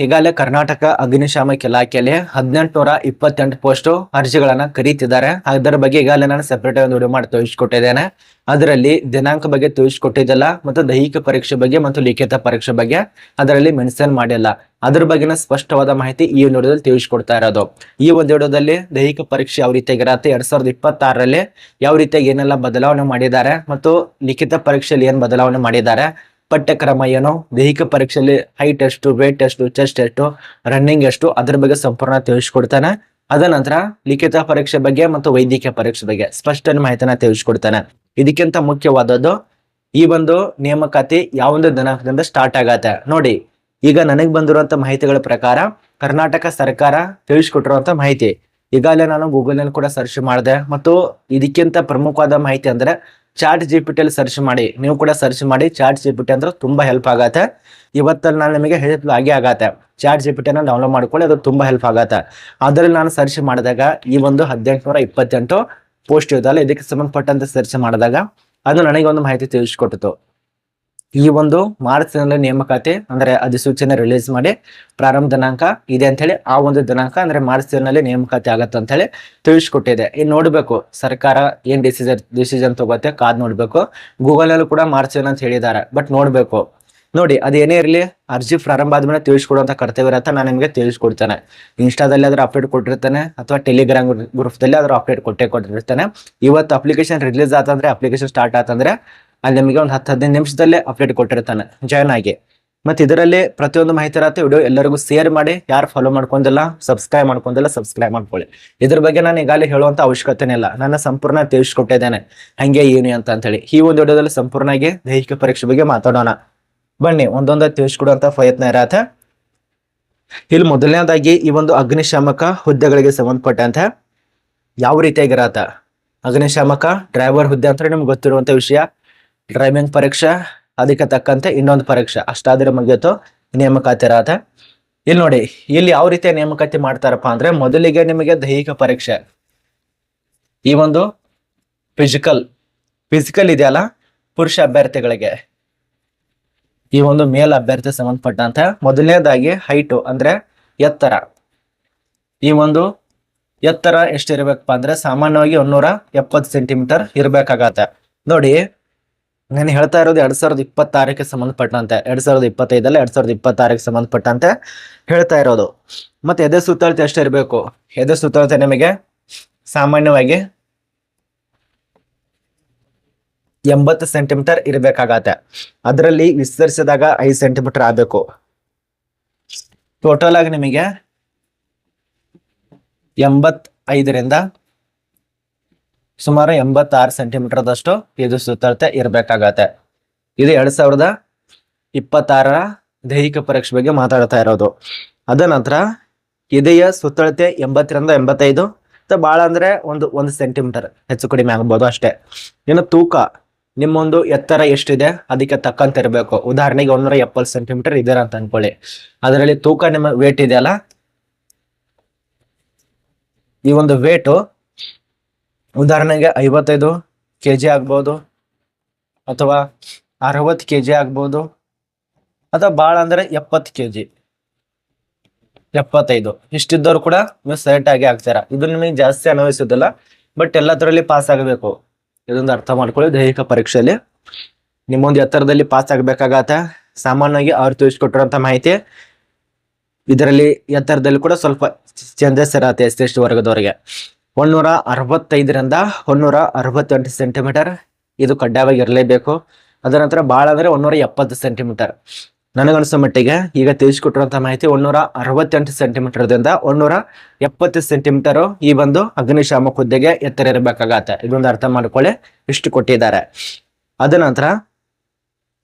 ಈಗಾಗಲೇ ಕರ್ನಾಟಕ ಅಗ್ನಿಶಾಮಕ ಇಲಾಖೆಯಲ್ಲಿ 1828 ಪೋಸ್ಟ್ ಅರ್ಜಿಗಳನ್ನ ಕರೀತಿದ್ದಾರೆ. ಅದರ ಬಗ್ಗೆ ಈಗಾಗಲೇ ನಾನು ಸೆಪರೇಟ್ ಒಂದು ವಿಡಿಯೋ ಮಾಡಿ ತಿಳಿಸ್ಕೊಟ್ಟಿದ್ದೇನೆ. ಅದರಲ್ಲಿ ದಿನಾಂಕ ಬಗ್ಗೆ ತಿಳಿಸ್ಕೊಟ್ಟಿದ್ದಲ್ಲ ಮತ್ತು ದೈಹಿಕ ಪರೀಕ್ಷೆ ಬಗ್ಗೆ ಮತ್ತು ಲಿಖಿತ ಪರೀಕ್ಷೆ ಬಗ್ಗೆ ಅದರಲ್ಲಿ ಮೆನ್ಷನ್ ಮಾಡಿಲ್ಲ. ಅದ್ರ ಬಗ್ಗೆನ ಸ್ಪಷ್ಟವಾದ ಮಾಹಿತಿ ಈ ಒಂದು ವಿಡಿಯೋದಲ್ಲಿ ತಿಳಿಸ್ಕೊಡ್ತಾ ಇರೋದು. ಈ ಒಂದು ವಿಡಿಯೋದಲ್ಲಿ ದೈಹಿಕ ಪರೀಕ್ಷೆ ಯಾವ ರೀತಿಯಾಗಿರತ್ತೆ, 2026ರಲ್ಲಿ ಯಾವ ರೀತಿಯಾಗಿ ಏನೆಲ್ಲ ಬದಲಾವಣೆ ಮಾಡಿದ್ದಾರೆ ಮತ್ತು ಲಿಖಿತ ಪರೀಕ್ಷೆಯಲ್ಲಿ ಏನ್ ಬದಲಾವಣೆ ಮಾಡಿದ್ದಾರೆ, ಪಠ್ಯಕ್ರಮ ಏನು, ದೈಹಿಕ ಪರೀಕ್ಷೆಯಲ್ಲಿ ಹೈಟ್ ಎಷ್ಟು, ವೇಟ್ ಎಷ್ಟು, ಚೆಸ್ಟ್ ಎಷ್ಟು, ರನ್ನಿಂಗ್ ಎಷ್ಟು, ಅದ್ರ ಬಗ್ಗೆ ಸಂಪೂರ್ಣ ತಿಳಿಸ್ಕೊಡ್ತಾನೆ. ಅದ ನಂತರ ಲಿಖಿತ ಪರೀಕ್ಷೆ ಬಗ್ಗೆ ಮತ್ತು ವೈದ್ಯಕೀಯ ಪರೀಕ್ಷೆ ಬಗ್ಗೆ ಸ್ಪಷ್ಟ ಮಾಹಿತಿನ ತಿಳಿಸ್ಕೊಡ್ತಾನೆ. ಇದಕ್ಕಿಂತ ಮುಖ್ಯವಾದದ್ದು ಈ ಒಂದು ನೇಮಕಾತಿ ಯಾವೊಂದು ದಿನಾಂಕದಿಂದ ಸ್ಟಾರ್ಟ್ ಆಗತ್ತೆ ನೋಡಿ. ಈಗ ನನಗೆ ಬಂದಿರುವಂತ ಮಾಹಿತಿಗಳ ಪ್ರಕಾರ ಕರ್ನಾಟಕ ಸರ್ಕಾರ ತಿಳಿಸ್ಕೊಟ್ಟಿರುವಂತ ಮಾಹಿತಿ ಈಗಾಗಲೇ ನಾನು ಗೂಗಲ್ ನಲ್ಲಿ ಕೂಡ ಸರ್ಚ್ ಮಾಡಿದೆ. ಮತ್ತು ಇದಕ್ಕಿಂತ ಪ್ರಮುಖವಾದ ಮಾಹಿತಿ ಅಂದ್ರೆ ಚಾಟ್ ಜಿಪಿಟಿ ಅಲ್ಲಿ ಸರ್ಚ್ ಮಾಡಿ, ನೀವು ಕೂಡ ಸರ್ಚ್ ಮಾಡಿ. ಚಾಟ್ ಜಿಪಿಟಿ ಅಂದ್ರೆ ತುಂಬಾ ಹೆಲ್ಪ್ ಆಗತ್ತೆ. ಇವತ್ತಲ್ಲಿ ನಾನು ನಿಮಗೆ ಹೆಲ್ಪ್ ಆಗತ್ತೆ. ಚಾಟ್ ಜಿಪಿಟಿನ ಡೌನ್ಲೋಡ್ ಮಾಡ್ಕೊಳ್ಳಿ, ಅದು ತುಂಬಾ ಹೆಲ್ಪ್ ಆಗತ್ತೆ. ಅದರಲ್ಲಿ ನಾನು ಸರ್ಚ್ ಮಾಡಿದಾಗ ಈ ಒಂದು 1828 ಪೋಸ್ಟ್ ಇದಲ್ಲ, ಇದಕ್ಕೆ ಸಂಬಂಧಪಟ್ಟಂತೆ ಸರ್ಚ್ ಮಾಡಿದಾಗ ಅದು ನನಗೆ ಒಂದು ಮಾಹಿತಿ ತಿಳಿಸ್ಕೊಟ್ಟಿತು. ಈ ಒಂದು ಮಾರ್ಚ್ನಲ್ಲಿ ನೇಮಕಾತಿ ಅಂದ್ರೆ ಅಧಿಸೂಚನೆ ರಿಲೀಸ್ ಮಾಡಿ ಪ್ರಾರಂಭ ದಿನಾಂಕ ಇದೆ ಅಂತ ಹೇಳಿ, ಆ ಒಂದು ದಿನಾಂಕ ಅಂದ್ರೆ ಮಾರ್ಚ್ ನಲ್ಲಿ ನೇಮಕಾತಿ ಆಗತ್ತೆ ಅಂತ ಹೇಳಿ ತಿಳಿಸ್ಕೊಟ್ಟಿದೆ. ಇನ್ನು ನೋಡ್ಬೇಕು ಸರ್ಕಾರ ಏನ್ ಡಿಸಿಷನ್ ತಗೋತೆ, ಕಾದ್ ನೋಡ್ಬೇಕು. ಗೂಗಲ್ ಅಲ್ಲೂ ಕೂಡ ಮಾರ್ಚ್ ಅಂತ ಹೇಳಿದ್ದಾರೆ, ಬಟ್ ನೋಡ್ಬೇಕು. ನೋಡಿ, ಅದೇನೇ ಇರಲಿ, ಅರ್ಜಿ ಪ್ರಾರಂಭ ಆದ್ಮೇಲೆ ತಿಳಿಸ್ಕೊಡುವಂತ ಕರ್ತವ್ಯ ಇರತ್ತ, ನಾನು ನಿಮಗೆ ತಿಳಿಸ್ಕೊಡ್ತೇನೆ. ಇನ್ಸ್ಟಾದಲ್ಲಿ ಅದ್ರ ಅಪ್ಡೇಟ್ ಕೊಟ್ಟಿರ್ತಾನೆ ಅಥವಾ ಟೆಲಿಗ್ರಾಮ್ ಗ್ರೂಪ್ದಲ್ಲಿ ಅದ್ರ ಅಪ್ಡೇಟ್ ಕೊಟ್ಟಿರ್ತಾನೆ. ಇವತ್ತು ಅಪ್ಲಿಕೇಶನ್ ರಿಲೀಸ್ ಆತಂದ್ರೆ, ಅಪ್ಲಿಕೇಶನ್ ಸ್ಟಾರ್ಟ್ ಆತಂದ್ರೆ ಅಲ್ಲಿ ನಿಮಗೆ ಒಂದು 10-15 ನಿಮಿಷದಲ್ಲೇ ಅಪ್ಡೇಟ್ ಕೊಟ್ಟಿರ್ತಾನೆ, ಜಾಯ್ನ್ ಆಗಿ. ಮತ್ತೆ ಇದರಲ್ಲಿ ಪ್ರತಿಯೊಂದು ಮಾಹಿತಿ ಇರತ್ತೆ. ವಿಡಿಯೋ ಎಲ್ಲರಿಗೂ ಶೇರ್ ಮಾಡಿ. ಯಾರು ಫಾಲೋ ಮಾಡ್ಕೊಂಡಿಲ್ಲ, ಸಬ್ಸ್ಕ್ರೈಬ್ ಮಾಡ್ಕೊಳ್ಳಿ. ಇದ್ರ ಬಗ್ಗೆ ನಾನು ಈಗಾಗಲೇ ಹೇಳುವಂತ ಅವಶ್ಯಕತೆನೇ ಇಲ್ಲ, ನನ್ನ ಸಂಪೂರ್ಣ ತಿಳಿಸ್ಕೊಟ್ಟಿದ್ದೇನೆ ಹಂಗೆ ಏನು ಅಂತ ಹೇಳಿ. ಈ ಒಂದು ವಿಡಿಯೋದಲ್ಲಿ ಸಂಪೂರ್ಣವಾಗಿ ದೈಹಿಕ ಪರೀಕ್ಷೆ ಬಗ್ಗೆ ಮಾತಾಡೋಣ ಬನ್ನಿ. ಒಂದೊಂದು ತಿಳಿಸ್ಕೊಡುವಂತ ಪ್ರಯತ್ನ ಇರತ್ತೆ. ಇಲ್ಲಿ ಮೊದಲನೇದಾಗಿ ಈ ಒಂದು ಅಗ್ನಿಶಾಮಕ ಹುದ್ದೆಗಳಿಗೆ ಸಂಬಂಧಪಟ್ಟಂತೆ ಯಾವ ರೀತಿಯಾಗಿರತ್ತ, ಅಗ್ನಿಶಾಮಕ ಡ್ರೈವರ್ ಹುದ್ದೆ ಅಂತ ನಿಮ್ಗೆ ಗೊತ್ತಿರುವಂತ ವಿಷಯ. ಡ್ರೈವಿಂಗ್ ಪರೀಕ್ಷೆ, ಅದಕ್ಕೆ ತಕ್ಕಂತೆ ಇನ್ನೊಂದು ಪರೀಕ್ಷೆ, ಅಷ್ಟಾದ್ರೆ ಮುಗಿಯಿತು ನೇಮಕಾತಿ ಇರತ್ತೆ. ಇಲ್ಲಿ ನೋಡಿ, ಇಲ್ಲಿ ಯಾವ ರೀತಿಯ ನೇಮಕಾತಿ ಮಾಡ್ತಾರಪ್ಪ ಅಂದ್ರೆ, ಮೊದಲಿಗೆ ನಿಮಗೆ ದೈಹಿಕ ಪರೀಕ್ಷೆ, ಈ ಒಂದು ಫಿಸಿಕಲ್ ಇದೆಯಲ್ಲ ಪುರುಷ ಅಭ್ಯರ್ಥಿಗಳಿಗೆ, ಈ ಒಂದು ಮೇಲ್ ಅಭ್ಯರ್ಥಿ ಸಂಬಂಧಪಟ್ಟಂತೆ ಮೊದಲನೇದಾಗಿ ಹೈಟು ಅಂದ್ರೆ ಎತ್ತರ. ಈ ಒಂದು ಎತ್ತರ ಎಷ್ಟಿರ್ಬೇಕಪ್ಪ ಅಂದ್ರೆ ಸಾಮಾನ್ಯವಾಗಿ 170 ಸೆಂಟಿಮೀಟರ್ ಇರ್ಬೇಕಾಗತ್ತೆ. ನೋಡಿ, ನಾನು ಹೇಳ್ತಾ ಇರೋದು 2026ಕ್ಕೆ ಸಂಬಂಧಪಟ್ಟಂತೆ, 2025 2026ಕ್ಕೆ ಸಂಬಂಧಪಟ್ಟಂತೆ ಹೇಳ್ತಾ ಇರೋದು. ಮತ್ತೆ ಎದೆ ಸುತ್ತಳತೆ ಎಷ್ಟಿರ್ಬೇಕು, ಎದೆ ಸುತ್ತಳತೆ ನಿಮಗೆ ಸಾಮಾನ್ಯವಾಗಿ 80 ಸೆಂಟಿಮೀಟರ್ ಇರ್ಬೇಕಾಗತ್ತೆ. ಅದರಲ್ಲಿ ವಿಸ್ತರಿಸಿದಾಗ 5 ಸೆಂಟಿಮೀಟರ್ ಆಗ್ಬೇಕು. ಟೋಟಲ್ ಆಗಿ ನಿಮಗೆ 85ರಿಂದ ಸುಮಾರು 86 ಸೆಂಟಿಮೀಟರ್ದಷ್ಟು ಇದು ಸುತ್ತಳತೆ ಇರ್ಬೇಕಾಗತ್ತೆ. ಇದು 2026ರ ದೈಹಿಕ ಪರೀಕ್ಷೆ ಬಗ್ಗೆ ಮಾತಾಡ್ತಾ ಇರೋದು. ಅದ ನಂತರ ಇದೆಯ ಸುತ್ತಳತೆ 80ರಿಂದ 85, ಬಹಳ ಅಂದ್ರೆ ಒಂದು ಸೆಂಟಿಮೀಟರ್ ಹೆಚ್ಚು ಕಡಿಮೆ ಆಗ್ಬೋದು ಅಷ್ಟೇ. ಇನ್ನು ತೂಕ, ನಿಮ್ಮೊಂದು ಎತ್ತರ ಎಷ್ಟಿದೆ ಅದಕ್ಕೆ ತಕ್ಕಂತ ಇರಬೇಕು. ಉದಾಹರಣೆಗೆ 170 ಸೆಂಟಿಮೀಟರ್ ಇದೆ ಅಂತ ಅನ್ಕೊಳ್ಳಿ, ಅದರಲ್ಲಿ ತೂಕ ನಿಮ್ಮ ವೇಟ್ ಇದೆಯಲ್ಲ, ಈ ಒಂದು ವೇಟು ಉದಾಹರಣೆಗೆ 55 kg ಆಗ್ಬೋದು, ಅಥವಾ 60 kg ಆಗ್ಬೋದು, ಅಥವಾ ಭಾಳ ಅಂದ್ರೆ 70 kg, 75 ಇಷ್ಟಿದ್ದವ್ರು ಕೂಡ ನೀವು ಸೆಲೆಕ್ಟ್ ಆಗಿ ಆಗ್ತಾರ. ಇದು ನಿಮಗೆ ಜಾಸ್ತಿ ಅನ್ವಯಿಸೋದಿಲ್ಲ, ಬಟ್ ಎಲ್ಲದರಲ್ಲಿ ಪಾಸ್ ಆಗಬೇಕು. ಇದೊಂದು ಅರ್ಥ ಮಾಡ್ಕೊಳ್ಳಿ. ದೈಹಿಕ ಪರೀಕ್ಷೆಯಲ್ಲಿ ನಿಮ್ಮೊಂದು ಎತ್ತರದಲ್ಲಿ ಪಾಸ್ ಆಗ್ಬೇಕಾಗತ್ತೆ. ಸಾಮಾನ್ಯವಾಗಿ ಅವ್ರು ತಿಳಿಸ್ಕೊಟ್ಟಿರುವಂತ ಮಾಹಿತಿ, ಇದರಲ್ಲಿ ಎತ್ತರದಲ್ಲಿ ಕೂಡ ಸ್ವಲ್ಪ ಚೇಂಜಸ್ ಇರತ್ತೆ. ಎಷ್ಟೆಷ್ಟು ವರ್ಗದವರೆಗೆ 165ರಿಂದ 168 ಸೆಂಟಿಮೀಟರ್ ಇದು ಕಡ್ಡಾಯವಾಗಿ ಇರಲೇಬೇಕು. ಅದರ ನಂತರ ಭಾಳ ಅಂದ್ರೆ 170 ಸೆಂಟಿಮೀಟರ್. ನನಗನ್ಸೋ ಮಟ್ಟಿಗೆ ಈಗ ತಿಳಿಸ್ಕೊಟ್ಟಿರುವಂತ ಮಾಹಿತಿ 168 ಸೆಂಟಿಮೀಟರ್ದಿಂದ 170 ಸೆಂಟಿಮೀಟರ್ ಈ ಒಂದು ಅಗ್ನಿಶಾಮಕ ಹುದ್ದೆಗೆ ಎತ್ತರ ಇರಬೇಕಾಗತ್ತೆ. ಇದೊಂದು ಅರ್ಥ ಮಾಡ್ಕೊಳ್ಳಿ, ಇಷ್ಟು ಕೊಟ್ಟಿದ್ದಾರೆ. ಅದ ನಂತರ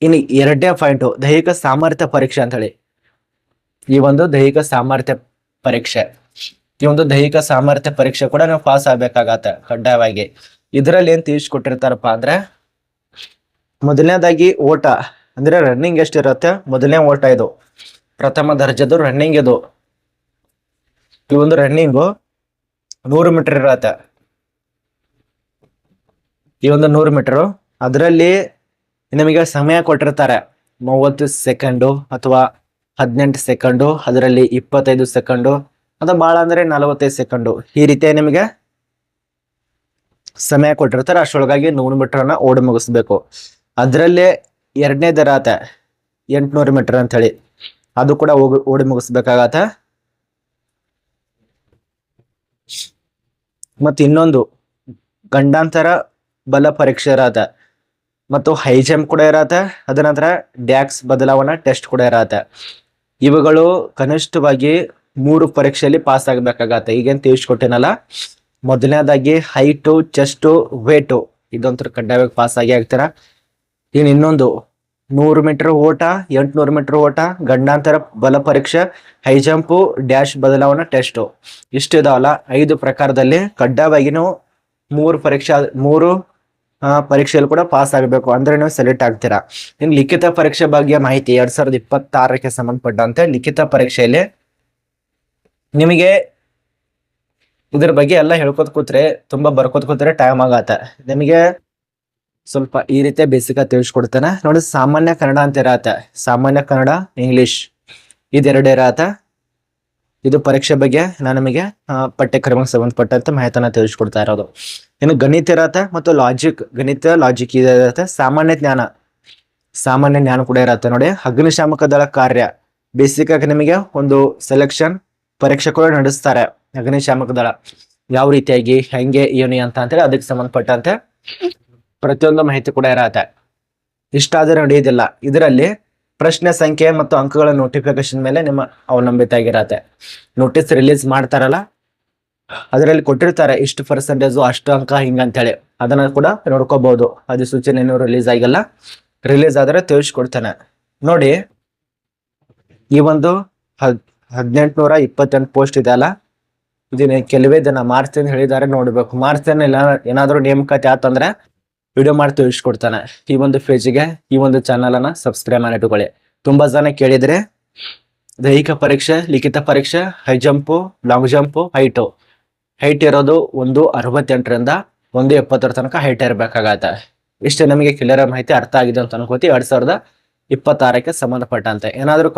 ಇನ್ನು 2ನೇ ಪಾಯಿಂಟ್ ದೈಹಿಕ ಸಾಮರ್ಥ್ಯ ಪರೀಕ್ಷೆ ಅಂತ ಹೇಳಿ. ಈ ಒಂದು ದೈಹಿಕ ಸಾಮರ್ಥ್ಯ ಪರೀಕ್ಷೆ, ಈ ಒಂದು ದೈಹಿಕ ಸಾಮರ್ಥ್ಯ ಪರೀಕ್ಷೆ ಕೂಡ ನೀವು ಪಾಸ್ ಆಗ್ಬೇಕಾಗತ್ತೆ ಕಡ್ಡಾಯವಾಗಿ. ಇದರಲ್ಲಿ ಏನ್ ತಿಳಿಸ್ಕೊಟ್ಟಿರ್ತಾರಪ್ಪ ಅಂದ್ರೆ, ಮೊದಲನೇದಾಗಿ ಓಟ ಅಂದ್ರೆ ರನ್ನಿಂಗ್ ಎಷ್ಟಿರುತ್ತೆ, ಮೊದಲನೇ ಓಟ ಇದು ಪ್ರಥಮ ದರ್ಜೆದು ರನ್ನಿಂಗ್. ಇದು ಈ ಒಂದು ರನ್ನಿಂಗು 100 ಮೀಟರ್ ಇರತ್ತೆ. ಈ ಒಂದು 100 ಮೀಟರ್ ಅದರಲ್ಲಿ ನಿಮಗೆ ಸಮಯ ಕೊಟ್ಟಿರ್ತಾರೆ 30 ಸೆಕೆಂಡು ಅಥವಾ 18 ಸೆಕೆಂಡು, ಅದರಲ್ಲಿ 25 ಸೆಕೆಂಡು, ಅದು ಭಾಳ ಅಂದ್ರೆ 45 ಸೆಕೆಂಡು. ಈ ರೀತಿ ನಿಮಗೆ ಸಮಯ ಕೊಟ್ಟಿರ್ತಾರೆ. ಅಷ್ಟೊಳಗಾಗಿ 100 ಮೀಟರ್ನ ಓಡಿ ಮುಗಿಸ್ಬೇಕು. ಅದರಲ್ಲೇ ಎರಡನೇದರಾತ 800 ಮೀಟರ್ ಅಂತ ಹೇಳಿ, ಅದು ಕೂಡ ಓಡಿ ಮುಗಿಸ್ಬೇಕಾಗತ್ತ. ಮತ್ತು ಇನ್ನೊಂದು ಗಂಡಾಂತರ ಬಲ ಪರೀಕ್ಷೆ ಇರತ್ತ, ಮತ್ತು ಹೈ ಜಂಪ್ ಕೂಡ ಇರತ್ತೆ. ಅದ ನಂತರ ಡ್ಯಾಕ್ಸ್ ಬದಲಾವಣಾ ಟೆಸ್ಟ್ ಕೂಡ ಇರತ್ತೆ. ಇವುಗಳು ಕನಿಷ್ಠವಾಗಿ 3 ಪರೀಕ್ಷೆಯಲ್ಲಿ ಪಾಸ್ ಆಗ್ಬೇಕಾಗತ್ತೆ. ಈಗೇನು ತಿಳಿಸ್ಕೊಟ್ಟೇನಲ್ಲ, ಮೊದಲನೇದಾಗಿ ಹೈಟು, ಚೆಸ್ಟು, ವೇಟು, ಇದೊಂಥರ ಕಡ್ಡಾಯವಾಗಿ ಪಾಸ್ ಆಗಿ ಆಗ್ತೀರ. ಇನ್ನೊಂದು 100 ಮೀಟರ್ ಓಟ, 800 ಮೀಟರ್ ಓಟ, ಗಂಡಾಂತರ ಬಲ ಪರೀಕ್ಷೆ, ಹೈ ಜಂಪು, ಡ್ಯಾಶ್ ಬದಲಾವಣಾ ಟೆಸ್ಟು, ಇಷ್ಟಿದಾವಲ್ಲ 5 ಪ್ರಕಾರದಲ್ಲಿ ಕಡ್ಡಾಯವಾಗಿ ನೀವು 3 ಪರೀಕ್ಷೆಯಲ್ಲಿ ಕೂಡ ಪಾಸ್ ಆಗಬೇಕು, ಅಂದ್ರೆ ನೀವು ಸೆಲೆಕ್ಟ್ ಆಗ್ತೀರಾ. ಇನ್ನು ಲಿಖಿತ ಪರೀಕ್ಷೆ ಬಗ್ಗೆ ಮಾಹಿತಿ 2026ಕ್ಕೆ ಸಂಬಂಧಪಟ್ಟಂತೆ ಲಿಖಿತ ಪರೀಕ್ಷೆಯಲ್ಲಿ ನಿಮಗೆ ಇದ್ರ ಬಗ್ಗೆ ಎಲ್ಲ ಹೇಳ್ಕೊತ ಕೂತ್ರೆ, ತುಂಬಾ ಬರ್ಕೋತ ಕೂತ್ರೆ ಟೈಮ್ ಆಗತ್ತೆ. ನಿಮಗೆ ಸ್ವಲ್ಪ ಈ ರೀತಿಯ ಬೇಸಿಕ್ ತಿಳಿಸ್ಕೊಡ್ತೇನೆ ನೋಡಿ. ಸಾಮಾನ್ಯ ಕನ್ನಡ ಅಂತ ಇರತ್ತೆ, ಸಾಮಾನ್ಯ ಕನ್ನಡ, ಇಂಗ್ಲಿಷ್, ಇದೆರಡು ಇರತ್ತೆ. ಇದು ಪರೀಕ್ಷೆ ಬಗ್ಗೆ ನಾನು ನಿಮಗೆ ಪಠ್ಯಕ್ರಮಕ್ಕೆ ಸಂಬಂಧಪಟ್ಟಂತೆ ಮಾಹಿತಿನ ತಿಳಿಸ್ಕೊಡ್ತಾ ಇರೋದು. ಇನ್ನು ಗಣಿತ ಇರತ್ತೆ ಮತ್ತು ಲಾಜಿಕ್, ಗಣಿತ ಲಾಜಿಕ್ ಇರುತ್ತೆ. ಸಾಮಾನ್ಯ ಜ್ಞಾನ ಕೂಡ ಇರತ್ತೆ ನೋಡಿ. ಅಗ್ನಿಶಾಮಕ ದಳ ಕಾರ್ಯ, ಬೇಸಿಕ್ ಆಗಿ ನಿಮಗೆ ಒಂದು ಸೆಲೆಕ್ಷನ್ ಪರೀಕ್ಷೆ ಕೂಡ ನಡೆಸ್ತಾರೆ. ಅಗ್ನಿಶಾಮಕ ದಳ ಯಾವ ರೀತಿಯಾಗಿ, ಹೆಂಗೆ, ಏನು ಅಂತ ಅಂತೇಳಿ ಅದಕ್ಕೆ ಸಂಬಂಧಪಟ್ಟಂತೆ ಪ್ರತಿಯೊಂದು ಮಾಹಿತಿ ಕೂಡ ಇರತ್ತೆ. ಇಷ್ಟಾದ್ರೆ ನಡೆಯೋದಿಲ್ಲ. ಇದರಲ್ಲಿ ಪ್ರಶ್ನೆ ಸಂಖ್ಯೆ ಮತ್ತು ಅಂಕಗಳ ನೋಟಿಫಿಕೇಶನ್ ಮೇಲೆ ನಿಮ್ಮ ಅವಲಂಬಿತ ಆಗಿರತ್ತೆ. ನೋಟಿಸ್ ರಿಲೀಸ್ ಮಾಡ್ತಾರಲ್ಲ, ಅದರಲ್ಲಿ ಕೊಟ್ಟಿರ್ತಾರೆ ಇಷ್ಟು ಪರ್ಸೆಂಟೇಜು, ಅಷ್ಟು ಅಂಕ, ಹಿಂಗಂತೇಳಿ ಅದನ್ನ ಕೂಡ ನೋಡ್ಕೋಬಹುದು. ಅಧಿಸೂಚನೆ ಇನ್ನೂ ರಿಲೀಸ್ ಆಗಿಲ್ಲ, ರಿಲೀಸ್ ಆದ್ರೆ ತಿಳಿಸ್ಕೊಡ್ತೇನೆ ನೋಡಿ. ಈ ಒಂದು 1828 ಪೋಸ್ಟ್ ಇದೆ ಅಲ್ಲ, ಇದನ್ನ ಕೆಲವೇ ದಿನ ಮಾರ್ಚ್ ಅಂತ ಹೇಳಿದ್ದಾರೆ, ನೋಡ್ಬೇಕು. ಮಾರ್ಚ್ ಏನಾದ್ರೂ ನೇಮಕಾತಿ ಆತಂದ್ರೆ ವಿಡಿಯೋ ಮಾಡಿ ತಿಳಿಸ್ಕೊಡ್ತಾನೆ. ಈ ಒಂದು ಪೇಜಿಗೆ, ಈ ಒಂದು ಚಾನಲ್ ಅನ್ನ ಸಬ್ಸ್ಕ್ರೈಬ್ ಮಾಡಿ ಇಟ್ಕೊಳ್ಳಿ. ತುಂಬಾ ಜನ ಕೇಳಿದ್ರೆ ದೈಹಿಕ ಪರೀಕ್ಷೆ, ಲಿಖಿತ ಪರೀಕ್ಷೆ, high jump, long jump, height ಇರೋದು 168ರಿಂದ 170 ತನಕ ಹೈಟ್ ಇರಬೇಕಾಗತ್ತೆ. ಇಷ್ಟೇ ನಮಗೆ ಕ್ಲಿಯರ್ ಮಾಹಿತಿ ಅರ್ಥ ಆಗಿದೆ ಅಂತ ಅನ್ಕೋತಿ. 2026ಕ್ಕೆ ಸಂಬಂಧಪಟ್ಟಂತೆ ಏನಾದ್ರೂ